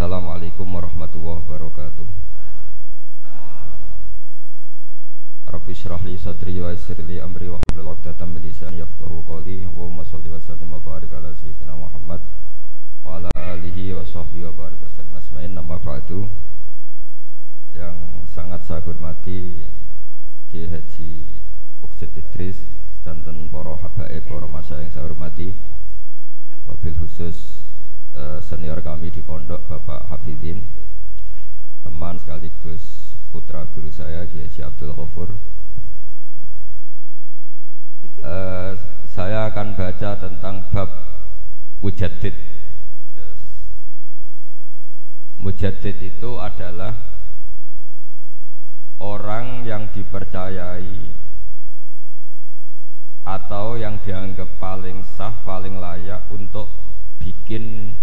Assalamualaikum warahmatullahi wabarakatuh. Rabbi shrah li sadri wa yassir li amri wa hlul 'uqdatam min lisani yafqahu qawli. Allahumma shalli wa sallim wa barik ala sayyidina Muhammad wa ala alihi wa sahbihi wa barik wasallam asma'in. Nama ba'du. Yang sangat saya hormati Kiai Haji Uksit Idris dan para habaib, para masyayikh yang saya hormati, wabil khusus senior kami di pondok Bapak Hafidin, teman sekaligus putra guru saya Kiai Haji Abdul Ghafur. Saya akan baca tentang bab mujaddid. Mujaddid itu adalah orang yang dipercayai atau yang dianggap paling sah, paling layak untuk bikin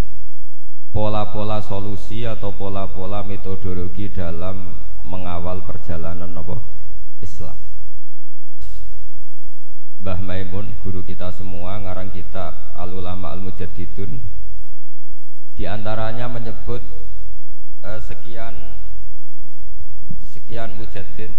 pola-pola solusi atau pola-pola metodologi dalam mengawal perjalanan Islam. Mbah Maimun, guru kita semua, ngarang kitab Al-Ulama Al-Mujaddidun, di antaranya menyebut sekian mujaddid.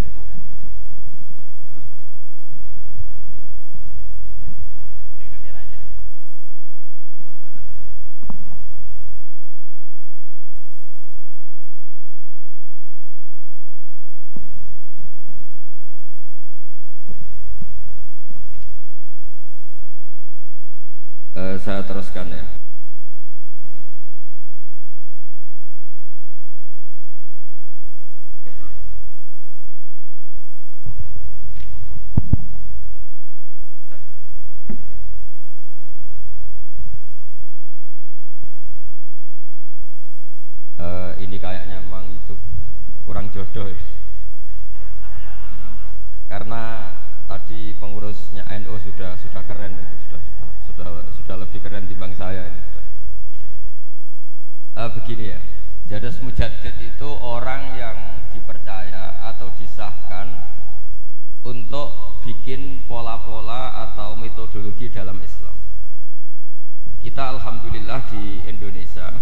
Saya teruskan ya. Ini kayaknya memang itu kurang jodoh ya. Karena tadi pengurusnya NU sudah keren itu, sudah lebih keren timbang saya ini. Begini ya, jadas mujaddid itu orang yang dipercaya atau disahkan untuk bikin pola-pola atau metodologi dalam Islam. Kita alhamdulillah di Indonesia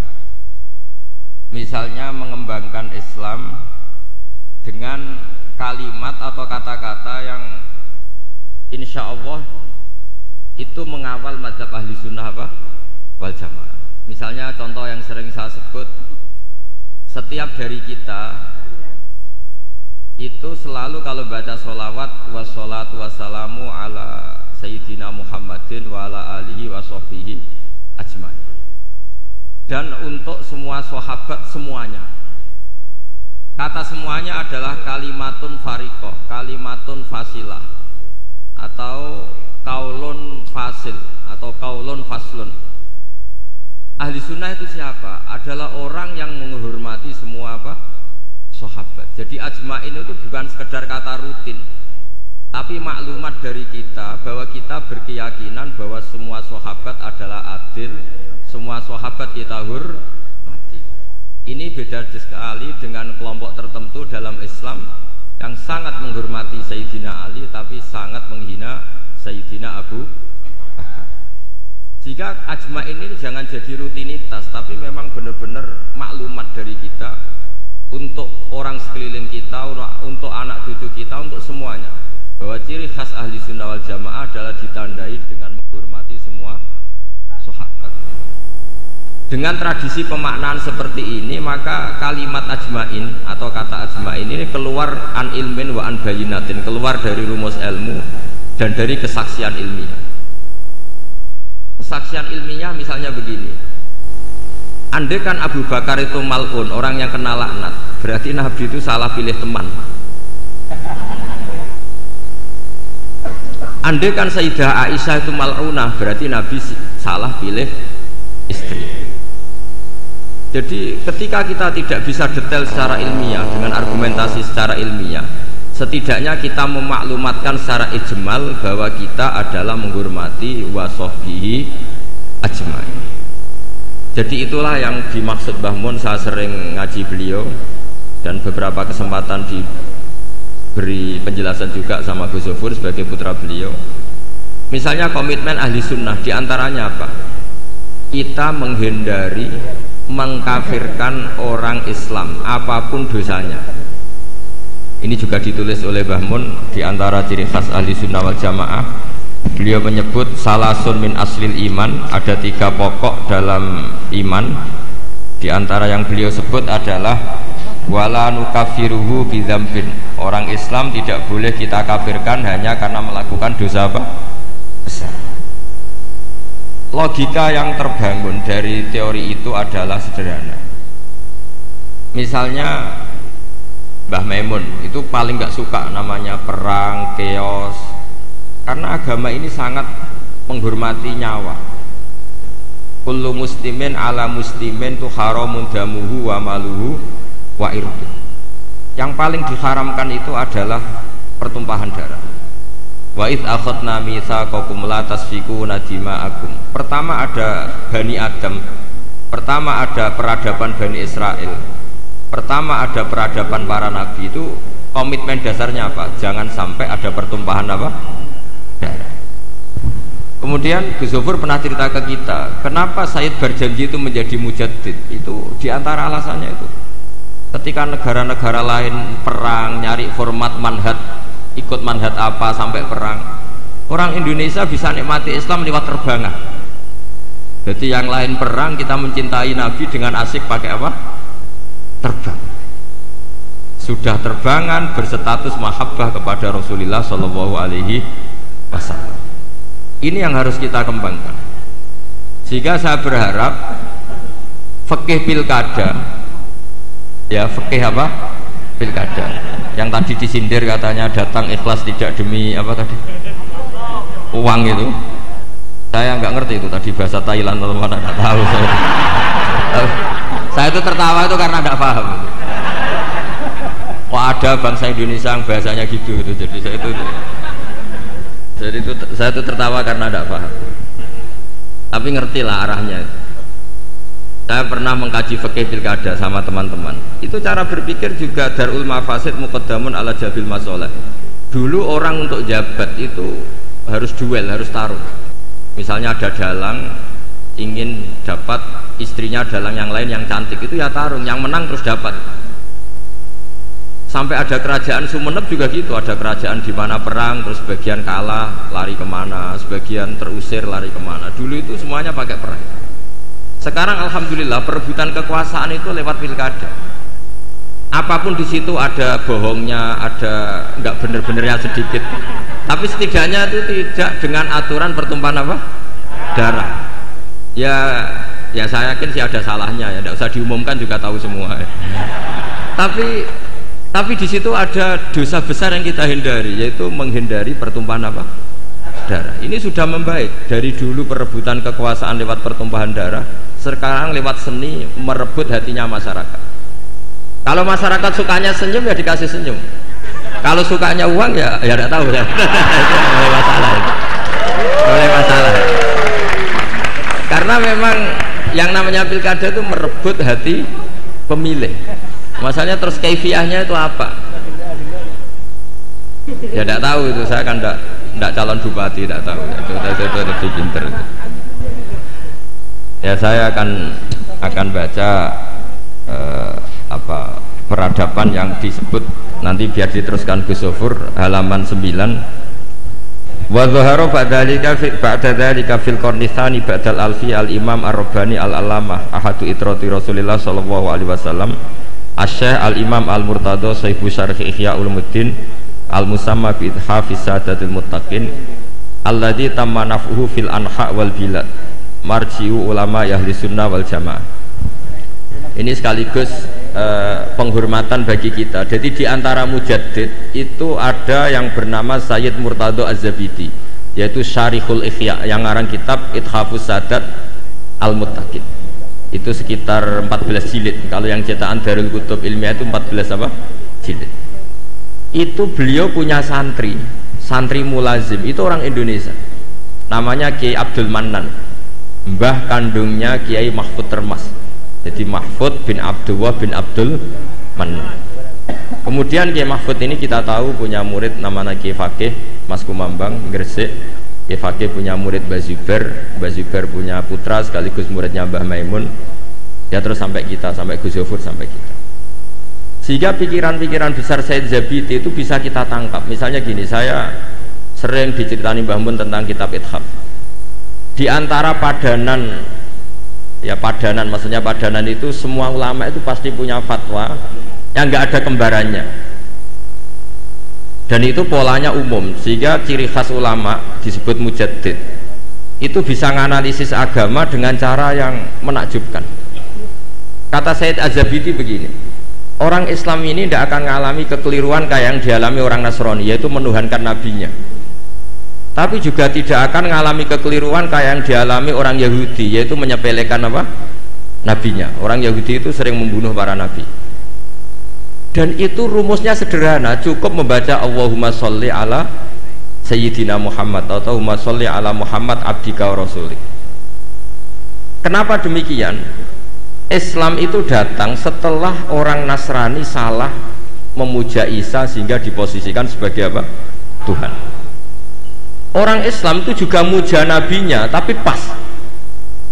misalnya mengembangkan Islam dengan kalimat atau kata-kata yang insya Allah itu mengawal mazhab ahli sunnah wal jamaah. Misalnya contoh yang sering saya sebut, setiap dari kita itu selalu kalau baca sholawat, wassalatu wassalamu ala sayyidina Muhammadin wa ala alihi wa sahbihi ajmain. Dan untuk semua sahabat semuanya, kata semuanya adalah kalimatun fariqah, kalimatun fasilah, atau kaulun fasil, atau kaulun faslun. Ahli sunnah itu siapa? Adalah orang yang menghormati semua sahabat. Jadi ajmain itu bukan sekedar kata rutin, tapi maklumat dari kita bahwa kita berkeyakinan bahwa semua sahabat adalah adil, semua sahabat kita hormati. Ini beda sekali dengan kelompok tertentu dalam Islam yang sangat menghormati Sayyidina Ali tapi sangat menghina Sayyidina Abu Bakar. Jika ajma'in ini jangan jadi rutinitas, tapi memang benar-benar maklumat dari kita untuk orang sekeliling kita, untuk anak cucu kita, untuk semuanya, bahwa ciri khas ahli sunnah wal jamaah adalah ditandai dengan menghormati semua sahabat. Dengan tradisi pemaknaan seperti ini, maka kalimat ajmain atau kata ajmain ini keluar an ilmin wa an bayinatin, keluar dari rumus ilmu dan dari kesaksian ilmiah. Kesaksian ilmiah misalnya begini, andai kan Abu Bakar itu mal'un, orang yang kena laknat, berarti Nabi itu salah pilih teman. Andai kan Sayyidah Aisyah itu mal'unah, berarti Nabi salah pilih istri. Jadi ketika kita tidak bisa detail secara ilmiah dengan argumentasi secara ilmiah, setidaknya kita memaklumatkan secara ijmal bahwa kita adalah menghormati wasahbihi ajmain. Jadi itulah yang dimaksud Mbah Mun. Saya sering ngaji beliau dan beberapa kesempatan diberi penjelasan juga sama Gus Zofur sebagai putra beliau. Misalnya komitmen ahli sunnah diantaranya apa? Kita menghindari mengkafirkan orang Islam apapun dosanya. Ini juga ditulis oleh Mbah Mun di antara ciri khas ahli sunnah wal jamaah. Beliau menyebut salasun min aslil iman, ada 3 pokok dalam iman. Di antara yang beliau sebut adalah wala nukafiruhu bidzambin. Orang Islam tidak boleh kita kafirkan hanya karena melakukan dosa apa? Besar. Logika yang terbangun dari teori itu adalah sederhana. Misalnya Mbah Maimun itu paling nggak suka namanya perang, chaos, karena agama ini sangat menghormati nyawa. Kullu muslimin ala muslimin tu haramun damuhu wa maluhu wa irdu. Yang paling diharamkan itu adalah pertumpahan darah. Wa id akhadna mitsaqakum la tasfikuna dima'akum. Pertama ada Bani Adam, pertama ada peradaban Bani Israel, pertama ada peradaban para nabi. Itu komitmen dasarnya apa? Jangan sampai ada pertumpahan apa? Darah. Kemudian Gus Zofur pernah cerita ke kita, kenapa Said berjanji itu menjadi mujaddid. Itu diantara alasannya itu, ketika negara-negara lain perang nyari format manhaj, ikut manhaj apa sampai perang, orang Indonesia bisa nikmati Islam lewat terbangan. Jadi yang lain perang, kita mencintai Nabi dengan asik pakai apa? Terbang. Sudah terbangan berstatus mahabbah kepada Rasulullah Shallallahu Alaihi Wasallam. Ini yang harus kita kembangkan. Sehingga saya berharap fikih pilkada, ya fikih apa? Pilkada. Yang tadi disindir katanya datang ikhlas tidak demi apa tadi? Uang itu. Saya nggak ngerti itu tadi bahasa Thailand atau mana, nggak tahu saya. Saya itu tertawa itu karena nggak paham. Kok ada bangsa Indonesia yang bahasanya gitu, jadi saya itu tertawa karena tidak paham. Tapi ngerti lah arahnya. Saya pernah mengkaji fikih pilkada sama teman-teman. Itu cara berpikir juga darul mafasid muqaddamun ala jabil masoleh. Dulu orang untuk jabat itu harus duel, harus taruh. Misalnya ada dalang ingin dapat istrinya dalang yang lain yang cantik, itu ya tarung, yang menang terus dapat. Sampai ada kerajaan Sumeneb juga gitu, ada kerajaan di mana perang terus sebagian kalah lari kemana, sebagian terusir lari kemana. Dulu itu semuanya pakai perang. Sekarang alhamdulillah perebutan kekuasaan itu lewat pilkada. Apapun di situ ada bohongnya, ada nggak bener-benernya sedikit. Tapi setidaknya itu tidak dengan aturan pertumpahan apa? Darah. Ya saya yakin sih ada salahnya ya, tidak usah diumumkan juga tahu semua. Tapi di situ ada dosa besar yang kita hindari, yaitu menghindari pertumpahan apa? Darah. Ini sudah membaik. Dari dulu perebutan kekuasaan lewat pertumpahan darah, sekarang lewat seni merebut hatinya masyarakat. Kalau masyarakat sukanya senyum ya dikasih senyum. Kalau sukanya uang ya tidak tahu ya. Boleh masalah. Boleh masalah. Karena memang yang namanya pilkada itu merebut hati pemilih. Masalahnya terus kaifiahnya itu apa? Ya tidak tahu itu, saya kan tidak calon bupati, tidak tahu. Itu lebih pinter. Ya saya akan baca peradaban yang disebut nanti biar diteruskan Gus Zofur halaman 9. Wa dhahara ba'da dzalika fil qarni tsani ba'dal alfi al Imam Ar-Rabbani al-Allamah ahadu itrati Rasulillah sallallahu alaihi wasallam Asy-Syaikh al-Imam al-Murtadha Sahibu Syarh Ihya Ulumuddin al-Musamma bi Hafiz Sadatul Muttaqin alladzi tamma naf'uhu fil anha wal bilad marji'u ulama ahli sunnah wal jamaah. Ini sekaligus penghormatan bagi kita. Jadi di antara mujaddid itu ada yang bernama Sayyid Murtadha Az-Zabidi, yaitu Syarihul Ihya yang ngarang kitab Ithafus Sadat Al-Muttaqin. Itu sekitar 14 jilid. Kalau yang cetakan Darul Kutub Ilmiah itu 14 apa? Jilid. Itu beliau punya santri mulazim, itu orang Indonesia. Namanya Kiai Abdul Mannan. Mbah kandungnya Kiai Mahfud Termas. Jadi Mahfud bin Abdullah bin Abdul Mannan. Kemudian Kiai Mahfud ini kita tahu punya murid namanya Kiai Fakih Mas Kumambang Gresik. Kiai Fakih punya murid Mbah Zubair punya putra sekaligus muridnya Mbah Maimun. Ya terus sampai kita, sampai Gus Yofur, sampai kita. Sehingga pikiran-pikiran besar Said Zabidi itu bisa kita tangkap. Misalnya gini, saya sering diceritani Mbah Mun tentang kitab Ithaf. Di antara padanan, ya padanan, maksudnya padanan itu semua ulama itu pasti punya fatwa yang nggak ada kembarannya. Dan itu polanya umum, sehingga ciri khas ulama disebut mujaddid. Itu bisa menganalisis agama dengan cara yang menakjubkan. Kata Said Az-Zabidi begini, orang Islam ini tidak akan mengalami kekeliruan kayak yang dialami orang Nasrani, yaitu menuhankan nabinya. Tapi juga tidak akan mengalami kekeliruan kayak yang dialami orang Yahudi, yaitu menyepelekan apa? Nabinya. Orang Yahudi itu sering membunuh para nabi. Dan itu rumusnya sederhana, cukup membaca Allahumma sholli ala Sayyidina Muhammad atau Allahumma sholli ala Muhammad abdika wa rasulik. Kenapa demikian? Islam itu datang setelah orang Nasrani salah memuja Isa sehingga diposisikan sebagai apa? Tuhan. Orang Islam itu juga muja nabinya tapi pas,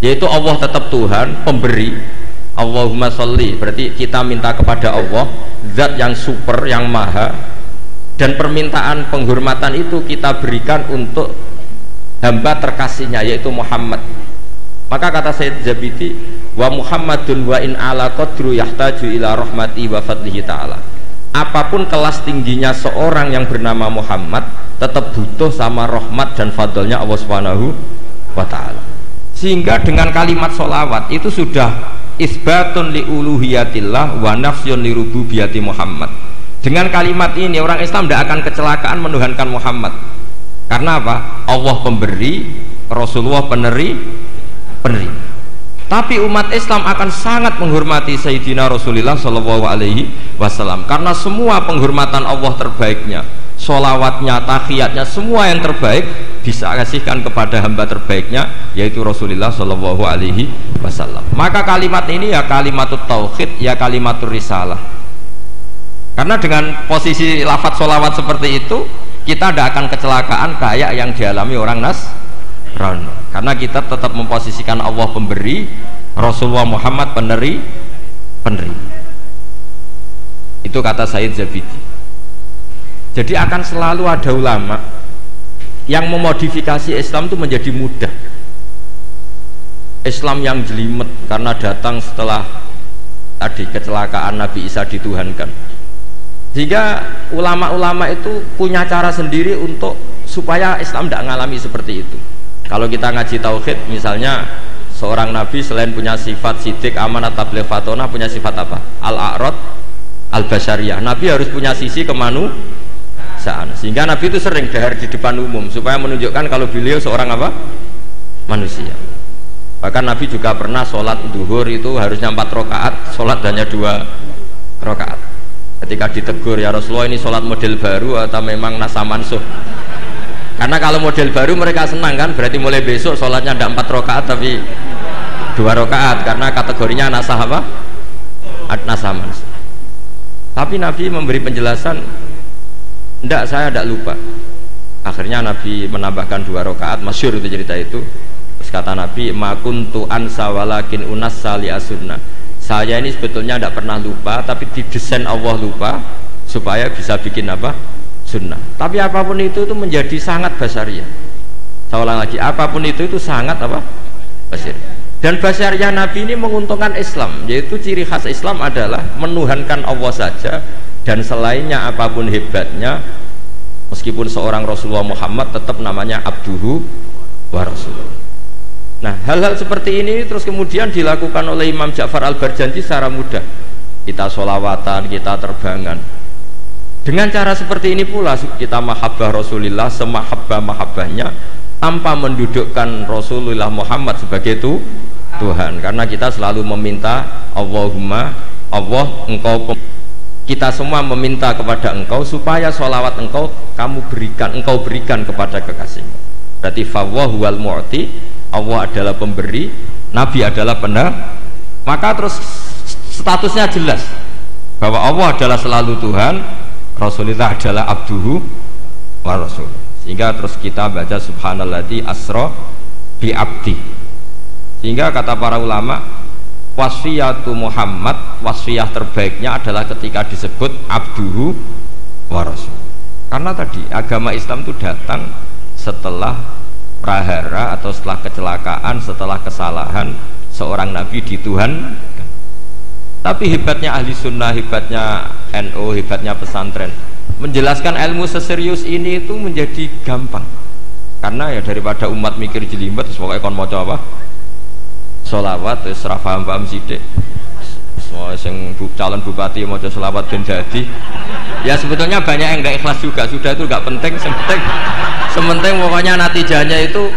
yaitu Allah tetap Tuhan, pemberi. Allahumma sholli, berarti kita minta kepada Allah, zat yang super, yang maha, dan permintaan penghormatan itu kita berikan untuk hamba terkasihnya, yaitu Muhammad. Maka kata Sayyid Zabidi, wa Muhammadun wa in ala qadru yahtaju ila rahmati wa fadlihi ta'ala. Apapun kelas tingginya seorang yang bernama Muhammad, tetap butuh sama rahmat dan fadlnya Allah Subhanahu wa ta'ala. Sehingga dengan kalimat sholawat itu sudah isbatun li uluhiyatillah wa nafsyun li rububiyati Muhammad. Dengan kalimat ini orang Islam tidak akan kecelakaan menuhankan Muhammad. Karena apa? Allah pemberi, Rasulullah peneri. Tapi umat Islam akan sangat menghormati Sayyidina Rasulullah Shallallahu Alaihi Wasallam karena semua penghormatan Allah terbaiknya, sholawatnya, tahiyatnya, semua yang terbaik bisa kasihkan kepada hamba terbaiknya, yaitu Rasulullah Shallallahu Alaihi Wasallam. Maka kalimat ini ya kalimatut tauhid, ya kalimatur risalah. Karena dengan posisi lafadz sholawat seperti itu, kita tidak akan kecelakaan kayak yang dialami orang Nasrani. Karena kita tetap memposisikan Allah pemberi, Rasulullah Muhammad peneri. Itu kata Said Zabidi. Jadi akan selalu ada ulama yang memodifikasi Islam itu menjadi mudah. Islam yang jelimet karena datang setelah tadi kecelakaan Nabi Isa dituhankan. Sehingga ulama-ulama itu punya cara sendiri untuk supaya Islam tidak mengalami seperti itu. Kalau kita ngaji tauhid, misalnya seorang nabi selain punya sifat sidik, amanat, tabligh, fatonah, punya sifat apa? Al-a'rad, al-basyariyah. Nabi harus punya sisi kemanusiaan. Sehingga nabi itu sering dahar di depan umum supaya menunjukkan kalau beliau seorang apa? Manusia. Bahkan nabi juga pernah sholat duhur itu harusnya 4 rakaat, sholat hanya 2 rakaat. Ketika ditegur, ya Rasulullah ini sholat model baru atau memang nasa mansuh? Karena kalau model baru mereka senang kan, berarti mulai besok sholatnya tidak 4 rakaat tapi 2 rakaat karena kategorinya nasah apa? Nasah mansuh. Tapi Nabi memberi penjelasan, tidak, saya tidak lupa. Akhirnya Nabi menambahkan 2 rakaat, masyhur itu cerita itu. Terus kata Nabi, ma kuntu ansa walakin unassa li asunna. Saya ini sebetulnya tidak pernah lupa, tapi didesain Allah lupa supaya bisa bikin apa? Sunnah. Tapi apapun itu menjadi sangat basyariah. Saya ulang lagi, apapun itu sangat apa? Basyariah. Dan basyariah Nabi ini menguntungkan Islam, yaitu ciri khas Islam adalah menuhankan Allah saja, dan selainnya apapun hebatnya, meskipun seorang Rasulullah Muhammad tetap namanya abduhu wa rasuluh. Nah, hal-hal seperti ini terus kemudian dilakukan oleh Imam Ja'far Al-Barjanji secara mudah. Kita sholawatan, kita terbangan. Dengan cara seperti ini pula kita mahabbah Rasulullah semahabbah-mahabbahnya tanpa mendudukkan Rasulullah Muhammad sebagai Tuhan. Karena kita selalu meminta Allahumma, Allah, engkau, kita semua meminta kepada engkau supaya sholawat engkau berikan kepada kekasihmu. Berarti fawwahu wal mu'ti, Allah adalah pemberi, Nabi adalah benar. Maka terus statusnya jelas bahwa Allah adalah selalu Tuhan, Rasulullah adalah abduhu wa rasul. Sehingga terus kita baca subhanalladzi asra bi abdi. Sehingga kata para ulama, wasfiyatu Muhammad, wasfiyah terbaiknya adalah ketika disebut abduhu wa rasul. Karena tadi agama Islam itu datang setelah prahara atau setelah kecelakaan, setelah kesalahan seorang nabi di Tuhan. Tapi hebatnya ahli sunnah, hebatnya NU, hebatnya pesantren, menjelaskan ilmu seserius ini itu menjadi gampang. Karena ya daripada umat mikir jelimet, pokoknya kon maca apa? Sholawat, terus ora paham-paham sithik. Semua yang calon bupati maca sholawat ben dadi. Ya sebetulnya banyak yang nggak ikhlas juga, sudah itu nggak penting, sementing pokoknya natijahnya itu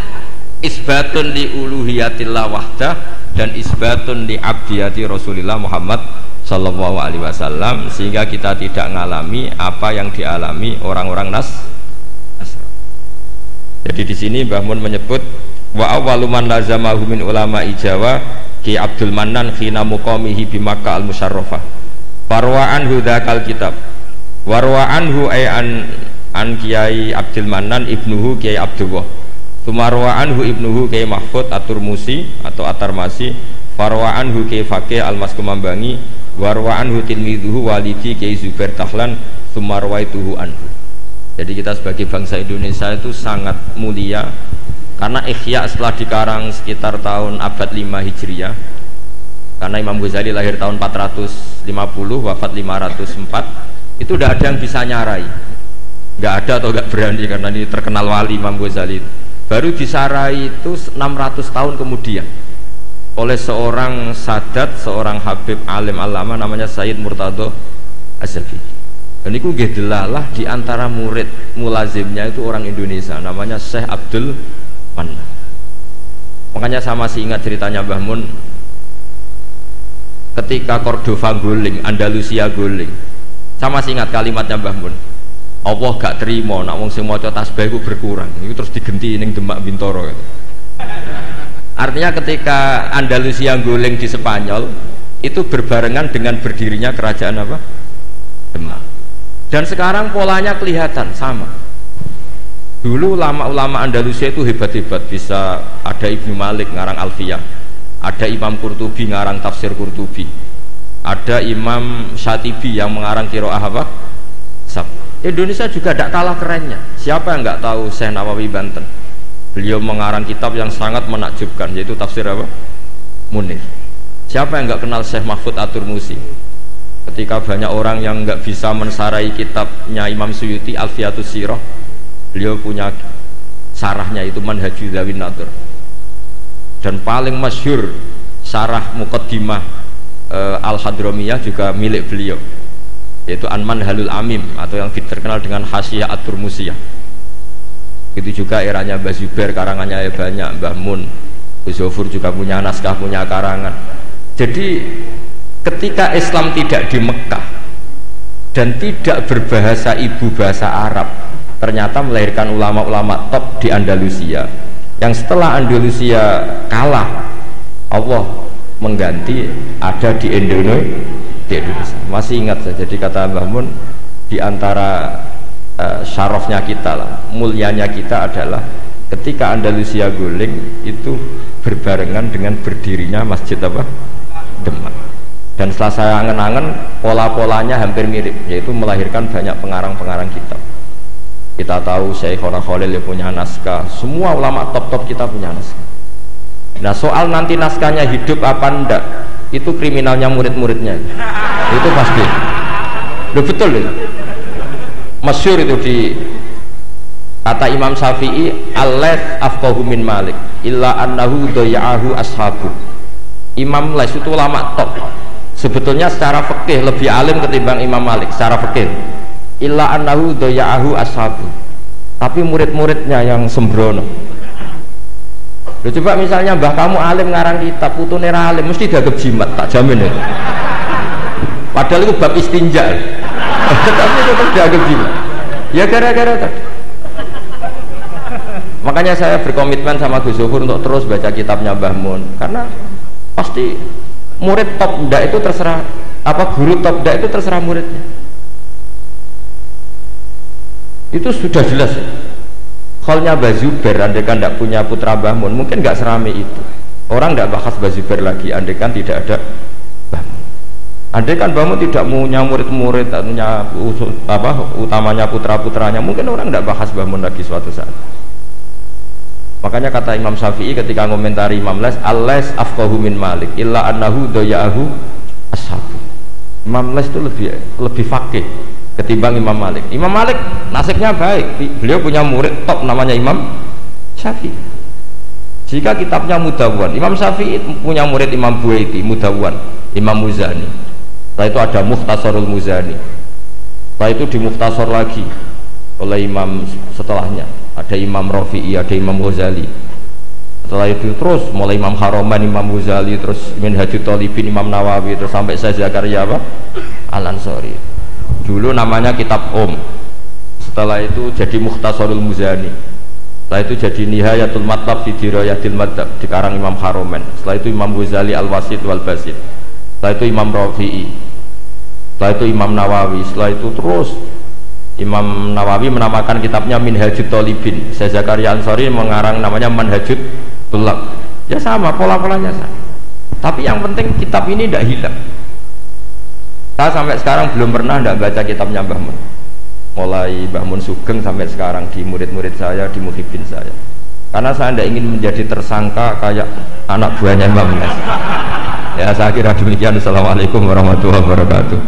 isbatun li uluhiyatillah wahdah dan isbatun li abdiyati Rasulillah Muhammad sallallahu alaihi wasallam, sehingga kita tidak mengalami apa yang dialami orang-orang Nasrani. Jadi di sini Mbah Mun menyebut wa awwalu man lazamahu min ulama Jawa Ki Abdul Mannan khina muqamihi bi Makkah al-Musyarrafah. Farwa anhu dzakal kitab. Warwa anhu ay an Kiai Abdul Mannan ibnuhu Kiai Abdullah. Tumarwa anhu ibnuhu Kiai Mahfud At-Turmusi atau At-Tarmasi. Farwa anhu Kiai Faqih Al-Maskumambangi. Warwa anhu tilmidhuhu walidi Kiai Zubair Tahlan. Tumarwaituhu anhu. Jadi kita sebagai bangsa Indonesia itu sangat mulia karena Ihya setelah dikarang sekitar tahun abad 5 Hijriah, karena Imam Ghazali lahir tahun 450 wafat 504, itu tidak ada yang bisa nyarai, nggak ada atau nggak berani, karena ini terkenal wali Imam Ghazali. Baru disarai itu 600 tahun kemudian oleh seorang sadat, seorang habib alim alama namanya Sayyid Murtado Az-Zabidi. Dan itu gedelalah di antara murid mulazimnya itu orang Indonesia namanya Syekh Abdul Mannan. Makanya saya masih ingat ceritanya Mbah Mun ketika Cordova guling, Andalusia guling. Saya masih ingat kalimatnya Mbah Mun, Allah gak terima nak wong sing maca tasbih iku berkurang. Itu terus digenti ning Demak Bintoro gitu. Artinya ketika Andalusia guling di Spanyol itu berbarengan dengan berdirinya kerajaan apa? Demak. Dan sekarang polanya kelihatan sama. Dulu ulama-ulama Andalusia itu hebat-hebat, bisa ada Ibnu Malik ngarang Alfiyah, ada Imam Qurtubi ngarang tafsir Qurtubi, ada Imam Syatibi yang mengarang qiraah apa? Sab. Indonesia juga tidak kalah kerennya. Siapa yang nggak tahu Syekh Nawawi Banten? Beliau mengarang kitab yang sangat menakjubkan, yaitu tafsir apa? Munir. Siapa yang nggak kenal Syekh Mahfud At-Turmusi? Ketika banyak orang yang nggak bisa mensarai kitabnya Imam Suyuti Alfiyatus Sirah, beliau punya sarahnya itu Manhajul Zawin Nadur. Dan paling masyhur sarah Muqaddimah Al-Hadramiyah juga milik beliau, yaitu An-Manhalul Amim atau yang terkenal dengan Hasyiah At-Turmusiyah. Itu juga eranya Mbah Zubair, karangannya banyak, Mbah Mun, Gus Zofur juga punya naskah, punya karangan. Jadi ketika Islam tidak di Mekah dan tidak berbahasa ibu bahasa Arab, ternyata melahirkan ulama-ulama top di Andalusia, yang setelah Andalusia kalah Allah mengganti ada di Indonesia. Masih ingat saya, jadi kata Mbah Mun, di antara syarafnya kita lah, mulianya kita adalah ketika Andalusia guling itu berbarengan dengan berdirinya masjid apa? Demak. Dan setelah saya angen-angen, pola-polanya hampir mirip, yaitu melahirkan banyak pengarang-pengarang kitab. Kita tahu Syekhona Khalil yang punya naskah, semua ulama top-top kita punya naskah. Nah soal nanti naskahnya hidup apa enggak, itu kriminalnya murid-muridnya, itu pasti. Loh betul itu, masyhur itu di kata Imam Syafi'i, al-Laits afqahu min Malik illa annahu daya'ahu ashabu. Imam Laits itu ulama top, sebetulnya secara fikih lebih alim ketimbang Imam Malik secara fikih. Illa annahu daya'ahu ashabu, tapi murid-muridnya yang sembrono. Loh, coba misalnya mbah kamu alim ngarang kitab, putune ra alim mesti dianggap jimat, tak jamin itu. Padahal itu bab istinja, tapi tetap dianggap jimat. Ya gara-gara tadi. Makanya saya berkomitmen sama Gus Zofur untuk terus baca kitabnya Mbah Mun, karena pasti murid top ndak itu terserah, apa guru top ndak itu terserah muridnya. Itu sudah jelas ya. Khalnya Mbah Zubair andai kan tidak punya putra Mbah Mun mungkin nggak serame itu. Orang tidak bahas Mbah Zubair lagi, andai kan tidak ada Mbah Mun. Andai kan Mbah Mun tidak punya murid-murid, punya utamanya putra-putranya, mungkin orang tidak bahas Mbah Mun lagi suatu saat. Makanya kata Imam Syafi'i ketika komentari Imam Les, al-Les afqahu min Malik illa annahu doya'ahu ashabu. Imam Les itu lebih fakih ketimbang Imam Malik. Imam Malik nasibnya baik, beliau punya murid top namanya Imam Syafi'i. Jika kitabnya Mudawwan, Imam Syafi'i punya murid Imam Buaiti, Mudawwan, Imam Muzani. Setelah itu ada Mukhtasarul Muzani. Setelah itu dimukhtasar lagi oleh imam setelahnya. Ada Imam Rafi'i, ada Imam Ghazali. Setelah itu terus mulai Imam Haroman, Imam Ghazali, terus Minhajut Thalibin, Imam Nawawi, terus sampai saya Zakaria Al-Ansari. Dulu namanya kitab setelah itu jadi Mukhtasarul Muzani, setelah itu jadi Nihayatul Matlab fi Dirayatil Madhab di karang Imam Haromen, setelah itu Imam Ghazali Al-Wasid wal Basid, setelah itu Imam Rafi'i, setelah itu Imam Nawawi, setelah itu terus Imam Nawawi menamakan kitabnya Minhajut Thalibin, saya Zakaria Al-Ansari mengarang namanya Manhajut Tulab. Ya sama, pola-polanya sama, tapi yang penting kitab ini tidak hilang. Saya sampai sekarang belum pernah tidak baca kitabnya Mbah Mun, mulai Mbah Mun Sugeng sampai sekarang di murid-murid saya, di muhibin saya, karena saya tidak ingin menjadi tersangka kayak anak buahnya Imam Nes. Ya saya kira demikian. Assalamualaikum warahmatullahi wabarakatuh.